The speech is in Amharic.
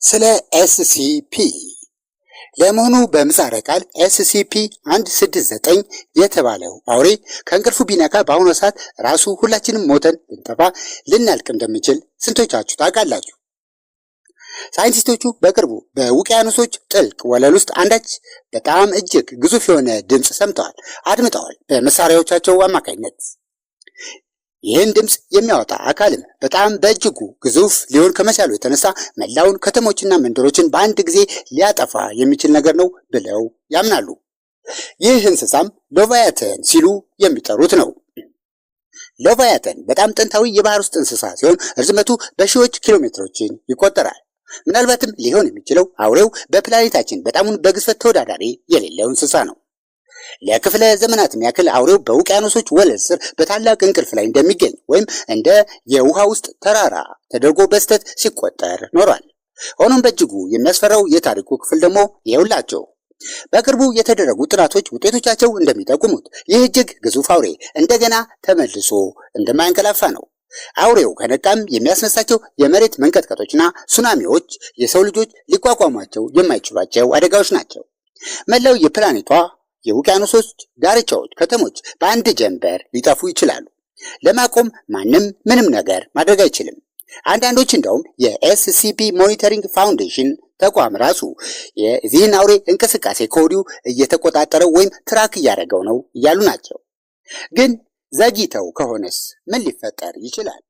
ስለ ኤስሲፒ ለመሆኑ በምህጻረ ቃል SCP-169 የተባለው አውሬ ከእንቅልፉ ቢነቃ በአሁኑ ሰዓት ራሱ ሁላችንም ሞተን ልንጠፋ ልናልቅ እንደምንችል ስንቶቻችሁ ታውቃላችሁ? ሳይንቲስቶቹ በቅርቡ በውቅያኖሶች ጥልቅ ወለል ውስጥ አንዳች በጣም እጅግ ግዙፍ የሆነ ድምፅ ሰምተዋል፣ አድምጠዋል በመሳሪያዎቻቸው አማካኝነት። ይህን ድምፅ የሚያወጣ አካልም በጣም በእጅጉ ግዙፍ ሊሆን ከመቻሉ የተነሳ መላውን ከተሞችና መንደሮችን በአንድ ጊዜ ሊያጠፋ የሚችል ነገር ነው ብለው ያምናሉ። ይህ እንስሳም ሌቫያተን ሲሉ የሚጠሩት ነው። ሌቫያተን በጣም ጥንታዊ የባህር ውስጥ እንስሳ ሲሆን ርዝመቱ በሺዎች ኪሎ ሜትሮችን ይቆጠራል። ምናልባትም ሊሆን የሚችለው አውሬው በፕላኔታችን በጣሙን በግዝፈት ተወዳዳሪ የሌለው እንስሳ ነው። ለክፍለ ዘመናትም ያክል አውሬው በውቅያኖሶች ወለል ስር በታላቅ እንቅልፍ ላይ እንደሚገኝ ወይም እንደ የውሃ ውስጥ ተራራ ተደርጎ በስተት ሲቆጠር ኖሯል። ሆኖም በእጅጉ የሚያስፈራው የታሪኩ ክፍል ደግሞ ይኸውላችሁ። በቅርቡ የተደረጉ ጥናቶች ውጤቶቻቸው እንደሚጠቁሙት ይህ እጅግ ግዙፍ አውሬ እንደገና ተመልሶ እንደማያንቀላፋ ነው። አውሬው ከነቃም የሚያስነሳቸው የመሬት መንቀጥቀጦችና ሱናሚዎች የሰው ልጆች ሊቋቋሟቸው የማይችሏቸው አደጋዎች ናቸው። መላው የፕላኔቷ የውቅያኖሶች ዳርቻዎች፣ ከተሞች በአንድ ጀንበር ሊጠፉ ይችላሉ። ለማቆም ማንም ምንም ነገር ማድረግ አይችልም። አንዳንዶች እንደውም የኤስሲፒ ሞኒተሪንግ ፋውንዴሽን ተቋም ራሱ የዚህን አውሬ እንቅስቃሴ ከወዲሁ እየተቆጣጠረው ወይም ትራክ እያደረገው ነው እያሉ ናቸው። ግን ዘግይተው ከሆነስ ምን ሊፈጠር ይችላል?